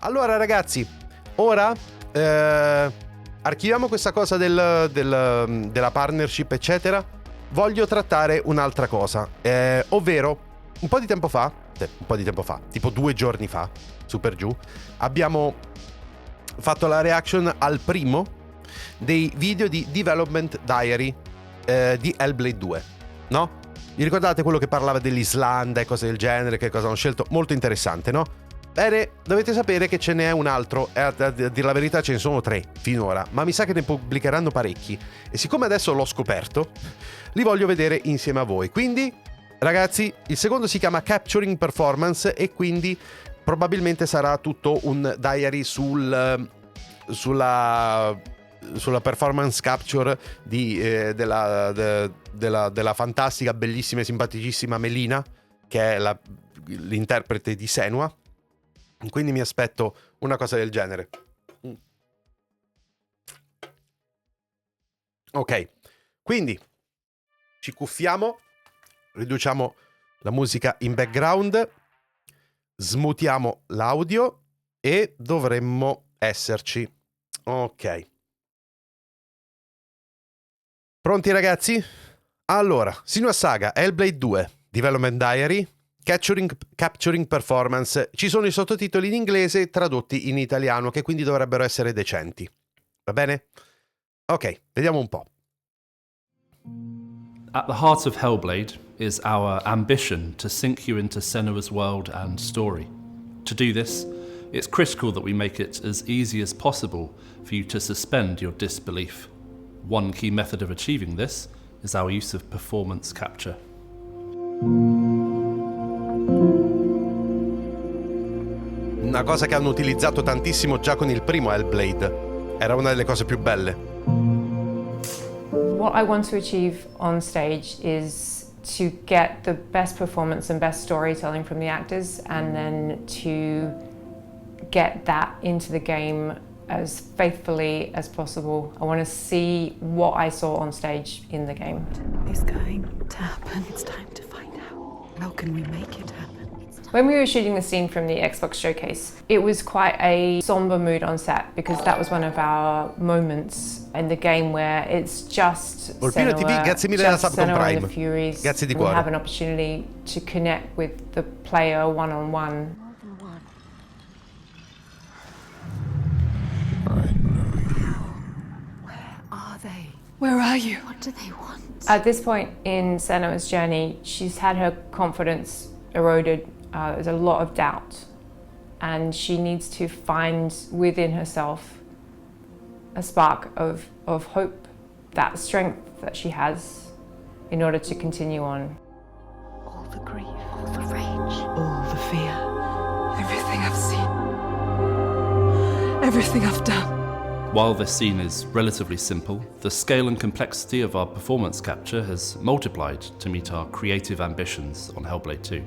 Allora ragazzi, ora archiviamo questa cosa della partnership eccetera. Voglio trattare un'altra cosa, ovvero un po' di tempo fa, tipo 2 giorni fa, su per giù, abbiamo fatto la reaction al primo dei video di Development Diary di Hellblade 2, no? Vi ricordate quello che parlava dell'Islanda e cose del genere, che cosa hanno scelto? Molto interessante, no? Bene, dovete sapere che ce n'è un altro, e a dire la verità ce ne sono 3 finora, ma mi sa che ne pubblicheranno parecchi, e siccome adesso l'ho scoperto, li voglio vedere insieme a voi. Quindi, ragazzi, il secondo si chiama Capturing Performance e quindi probabilmente sarà tutto un diary sulla performance capture della fantastica, bellissima e simpaticissima Melina, che è l'interprete di Senua. Quindi mi aspetto una cosa del genere. Ok, quindi ci cuffiamo, riduciamo la musica in background, smutiamo l'audio e dovremmo esserci. Ok. Pronti ragazzi? Allora, Senua Saga, Hellblade 2, Development Diary, Capturing Performance. Ci sono i sottotitoli in inglese tradotti in italiano, che quindi dovrebbero essere decenti. Va bene? Ok, vediamo un po'. At the heart of Hellblade is our ambition to sink you into Senua's world and story. To do this, it's critical that we make it as easy as possible for you to suspend your disbelief. One key method of achieving this is our use of performance capture. Una cosa che hanno utilizzato tantissimo già con il primo Hellblade. Era una delle cose più belle. What I want to achieve on stage is to get the best performance and best storytelling from the actors, and then to get that into the game as faithfully as possible. I want to see what I saw on stage in the game. It's going to happen. It's time to find out. How can we make it happen? When we were shooting the scene from the Xbox showcase, it was quite a somber mood on set, because that was one of our moments in the game where it's just Volpino TV, grazie mille della sub con Senua and Prime. the Furies. Grazie di We cuore. have an opportunity to connect with the player one-on-one. Where are you? What do they want? At this point in Senua's journey, she's had her confidence eroded. There's a lot of doubt, and she needs to find within herself a spark of hope, that strength that she has, in order to continue on. All the grief, all the rage, all the fear, everything I've seen, everything I've done. While this scene is relatively simple, the scale and complexity of our performance capture has multiplied to meet our creative ambitions on Hellblade 2.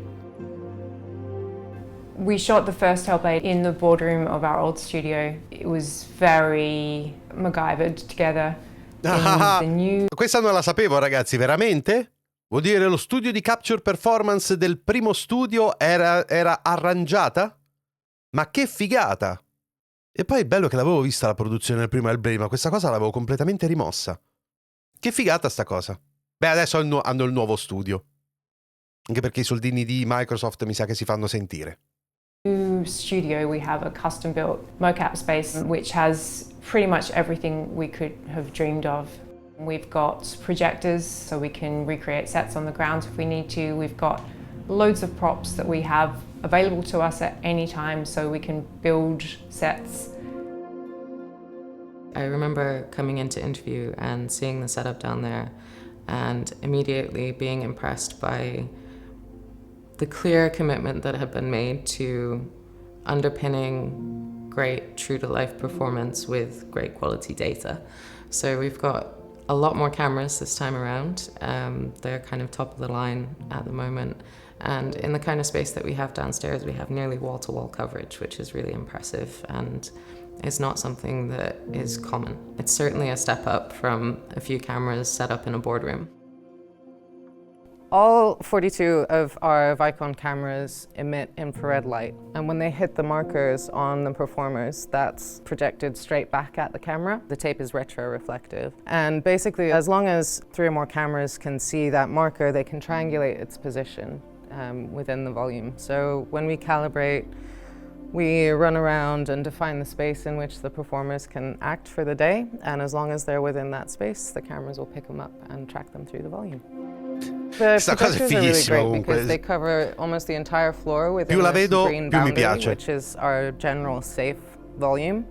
We shot the first Hellblade in the boardroom of our old studio. It was very MacGyvered together. The new... Questa non la sapevo ragazzi, veramente? Vuol dire lo studio di capture performance del primo studio era arrangiata? Ma che figata! E poi è bello che l'avevo vista la produzione del primo Hellblade, ma questa cosa l'avevo completamente rimossa. Che figata sta cosa. Beh, adesso hanno il nuovo studio. Anche perché i soldini di Microsoft mi sa che si fanno sentire. New studio, we have a custom built mocap space which has pretty much everything we could have dreamed of. We've got projectors so we can recreate sets on the ground if we need to. We've got loads of props that we have available to us at any time so we can build sets. I remember coming into interview and seeing the setup down there and immediately being impressed by the clear commitment that had been made to underpinning great true-to-life performance with great quality data. So we've got a lot more cameras this time around. They're kind of top of the line at the moment. And in the kind of space that we have downstairs, we have nearly wall-to-wall coverage, which is really impressive and is not something that is common. It's certainly a step up from a few cameras set up in a boardroom. All 42 of our Vicon cameras emit infrared light, and when they hit the markers on the performers, that's projected straight back at the camera. The tape is retro-reflective, and basically as long as 3 or more cameras can see that marker, they can triangulate its position within the volume. So when we calibrate, we run around and define the space in which the performers can act for the day, and as long as they're within that space, the cameras will pick them up and track them through the volume. The projectors are really great because they cover almost the entire floor within this green boundary, which is our general safe volume.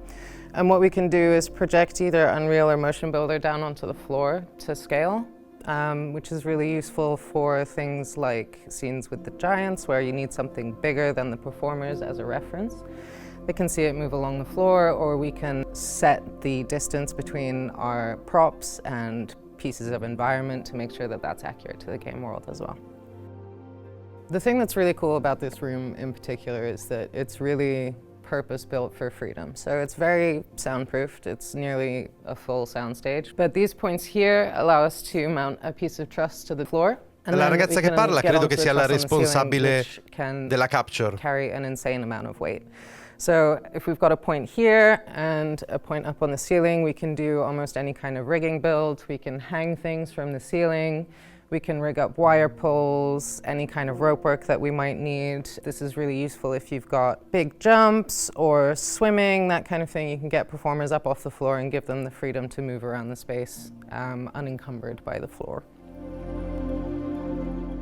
And what we can do is project either Unreal or Motion Builder down onto the floor to scale, which is really useful for things like scenes with the giants, where you need something bigger than the performers as a reference. They can see it move along the floor, or we can set the distance between our props and pieces of environment to make sure that that's accurate to the game world as well. The thing that's really cool about this room in particular is that it's really purpose-built for freedom. So it's very soundproofed, it's nearly a full soundstage. But these points here allow us to mount a piece of truss to the floor. La ragazza che parla credo che sia la responsabile della capture. Carry an insane amount of weight. So if we've got a point here and a point up on the ceiling, we can do almost any kind of rigging build. We can hang things from the ceiling. We can rig up wire poles, any kind of rope work that we might need. This is really useful if you've got big jumps or swimming, that kind of thing. You can get performers up off the floor and give them the freedom to move around the space unencumbered by the floor.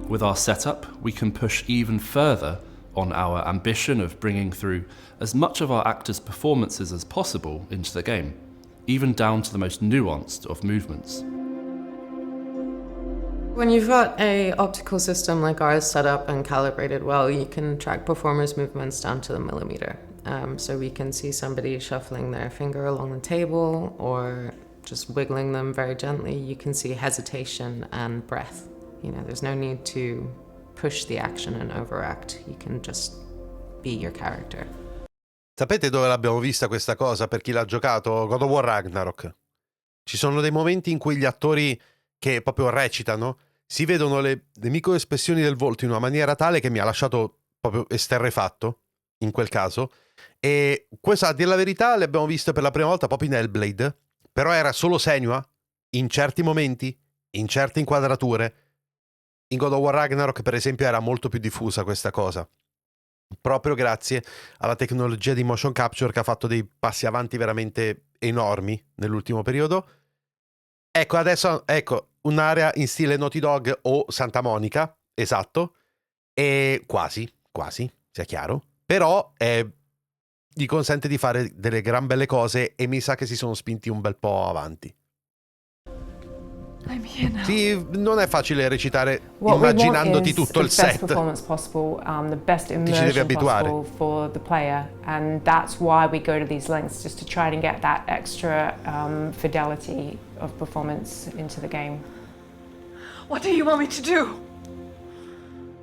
With our setup, we can push even further on our ambition of bringing through as much of our actors' performances as possible into the game, even down to the most nuanced of movements. When you've got an optical system like ours set up and calibrated well, you can track performers' movements down to the millimeter. So we can see somebody shuffling their finger along the table or just wiggling them very gently. You can see hesitation and breath. You know, there's no need to push the action and overact. You can just be your character. Sapete dove l'abbiamo vista questa cosa per chi l'ha giocato? God of War Ragnarok. Ci sono dei momenti in cui gli attori che proprio recitano si vedono le microespressioni del volto in una maniera tale che mi ha lasciato proprio esterrefatto in quel caso. E questa, a dire la verità, le abbiamo viste per la prima volta proprio in Hellblade, però era solo Senua in certi momenti, in certe inquadrature. In God of War Ragnarok, per esempio, era molto più diffusa questa cosa, proprio grazie alla tecnologia di motion capture che ha fatto dei passi avanti veramente enormi nell'ultimo periodo. Ecco, adesso, ecco, un'area in stile Naughty Dog o Santa Monica, esatto, e quasi, sia chiaro, però gli consente di fare delle gran belle cose e mi sa che si sono spinti un bel po' avanti. Sì, non è facile recitare immaginandoti tutto il set. Possible, the best immersion possible for the player, and that's why we go to these lengths, just to try and get that extra fidelity of performance into the game. What do you want me to do?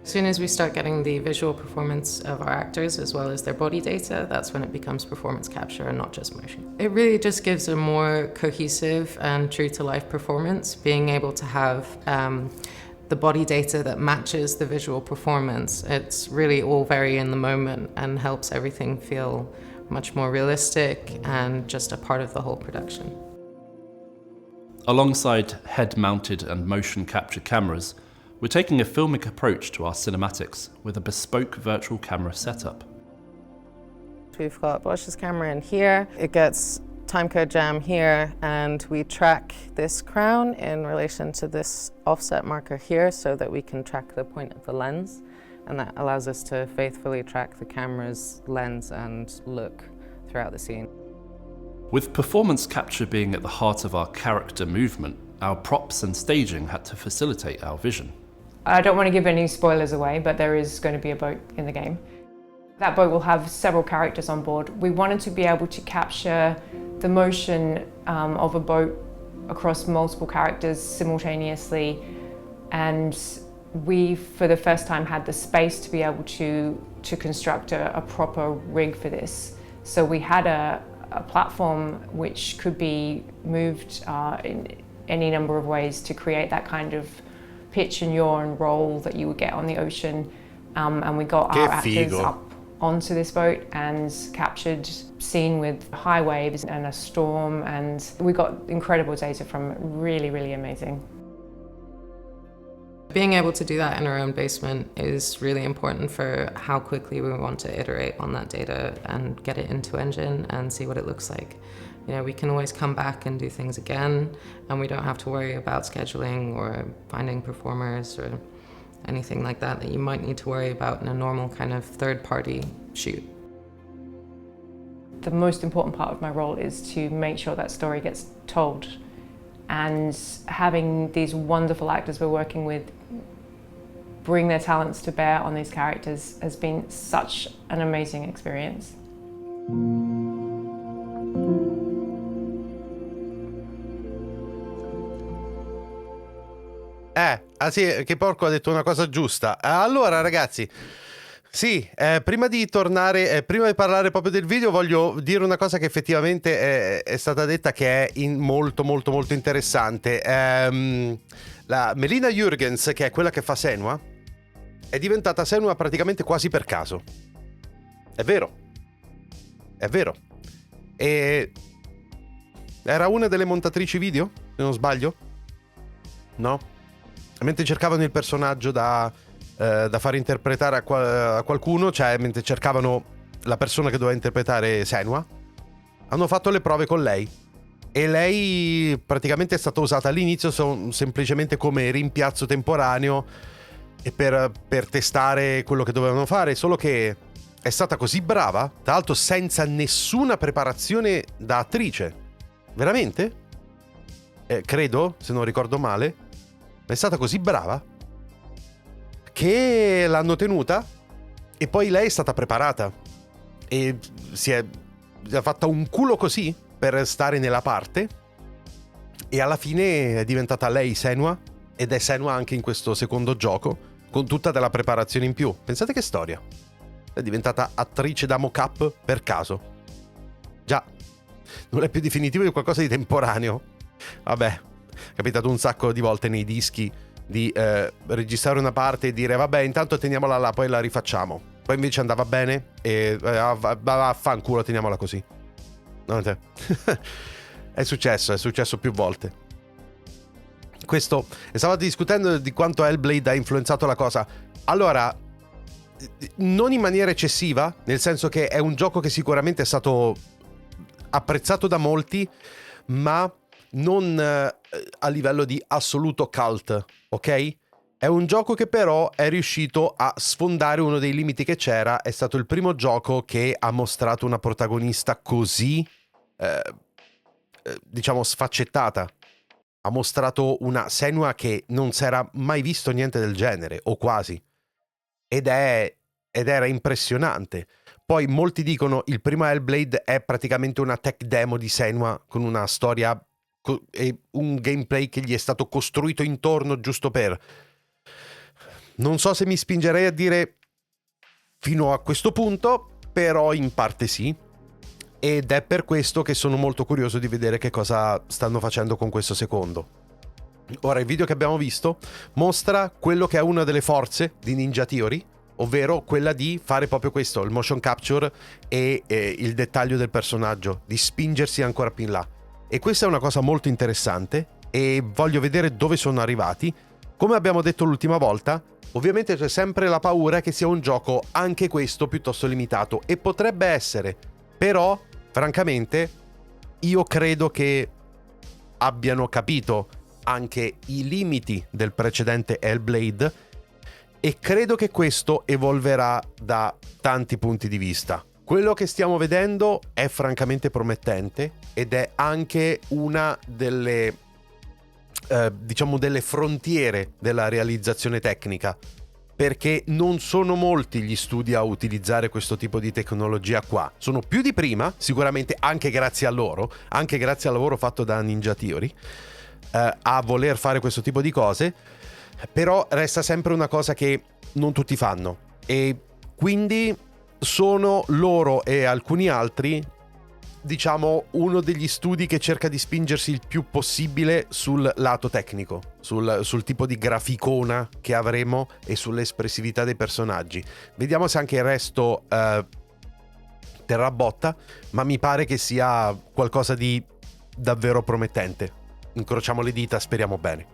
As soon as we start getting the visual performance of our actors as well as their body data, that's when it becomes performance capture and not just motion. It really just gives a more cohesive and true-to-life performance, being able to have the body data that matches the visual performance. It's really all very in the moment and helps everything feel much more realistic and just a part of the whole production. Alongside head-mounted and motion capture cameras, we're taking a filmic approach to our cinematics with a bespoke virtual camera setup. We've got Bosch's camera in here, it gets timecode jam here, and we track this crown in relation to this offset marker here so that we can track the point of the lens, and that allows us to faithfully track the camera's lens and look throughout the scene. With performance capture being at the heart of our character movement, our props and staging had to facilitate our vision. I don't want to give any spoilers away, but there is going to be a boat in the game. That boat will have several characters on board. We wanted to be able to capture the motion of a boat across multiple characters simultaneously, and we, for the first time, had the space to be able to construct a proper rig for this. So we had a platform which could be moved in any number of ways to create that kind of pitch and yaw and roll that you would get on the ocean, and we got our actors up onto this boat and captured scene with high waves and a storm, and we got incredible data from it. Really, really amazing. Being able to do that in our own basement is really important for how quickly we want to iterate on that data and get it into engine and see what it looks like. You know, we can always come back and do things again, and we don't have to worry about scheduling or finding performers or anything like that that you might need to worry about in a normal kind of third-party shoot. The most important part of my role is to make sure that story gets told, and having these wonderful actors we're working with bring their talents to bear on these characters has been such an amazing experience. Sì, che porco ha detto una cosa giusta. Allora ragazzi, sì, prima di tornare, prima di parlare proprio del video, voglio dire una cosa che effettivamente è stata detta, che è molto molto molto interessante. La Melina Jürgens, che è quella che fa Senua, è diventata Senua praticamente quasi per caso. È vero. E era una delle montatrici video, se non sbaglio? No? Mentre cercavano il personaggio da far interpretare a qualcuno, cioè mentre cercavano la persona che doveva interpretare Senua, hanno fatto le prove con lei, e lei praticamente è stata usata all'inizio semplicemente come rimpiazzo temporaneo e per testare quello che dovevano fare, solo che è stata così brava, tra l'altro senza nessuna preparazione da attrice, veramente, credo, se non ricordo male, è stata così brava che l'hanno tenuta, e poi lei è stata preparata e si è fatta un culo così per stare nella parte, e alla fine è diventata lei Senua, ed è Senua anche in questo secondo gioco, con tutta della preparazione in più. Pensate che storia, è diventata attrice da mock-up per caso. Già, non è più definitivo di qualcosa di temporaneo. Vabbè, è capitato un sacco di volte nei dischi di registrare una parte e dire vabbè, intanto teniamola là, poi la rifacciamo, poi invece andava bene e vaffanculo, teniamola così. No, è successo più volte. Questo, e stavate discutendo di quanto Hellblade ha influenzato la cosa. Allora, non in maniera eccessiva, nel senso che è un gioco che sicuramente è stato apprezzato da molti, ma non a livello di assoluto cult, ok? È un gioco che però è riuscito a sfondare uno dei limiti che c'era. È stato il primo gioco che ha mostrato una protagonista così, diciamo, sfaccettata. Ha mostrato una Senua che non si era mai visto niente del genere, o quasi. Ed era impressionante. Poi molti dicono il primo Hellblade è praticamente una tech demo di Senua con una storia e un gameplay che gli è stato costruito intorno giusto per... Non so se mi spingerei a dire fino a questo punto, però in parte sì, ed è per questo che sono molto curioso di vedere che cosa stanno facendo con questo secondo. Ora, il video che abbiamo visto mostra quello che è una delle forze di Ninja Theory, ovvero quella di fare proprio questo, il motion capture e il dettaglio del personaggio, di spingersi ancora più in là. E questa è una cosa molto interessante e voglio vedere dove sono arrivati. Come abbiamo detto l'ultima volta, ovviamente c'è sempre la paura che sia un gioco anche questo piuttosto limitato, e potrebbe essere, però francamente io credo che abbiano capito anche i limiti del precedente Hellblade, e credo che questo evolverà da tanti punti di vista. Quello che stiamo vedendo è francamente promettente, ed è anche una delle diciamo delle frontiere della realizzazione tecnica, perché non sono molti gli studi a utilizzare questo tipo di tecnologia qua. Sono più di prima, sicuramente anche grazie a loro, anche grazie al lavoro fatto da Ninja Theory, a voler fare questo tipo di cose, però resta sempre una cosa che non tutti fanno, e quindi sono loro e alcuni altri diciamo, uno degli studi che cerca di spingersi il più possibile sul lato tecnico, sul tipo di graficona che avremo e sull'espressività dei personaggi. Vediamo se anche il resto terrà botta, ma mi pare che sia qualcosa di davvero promettente. Incrociamo le dita, speriamo bene.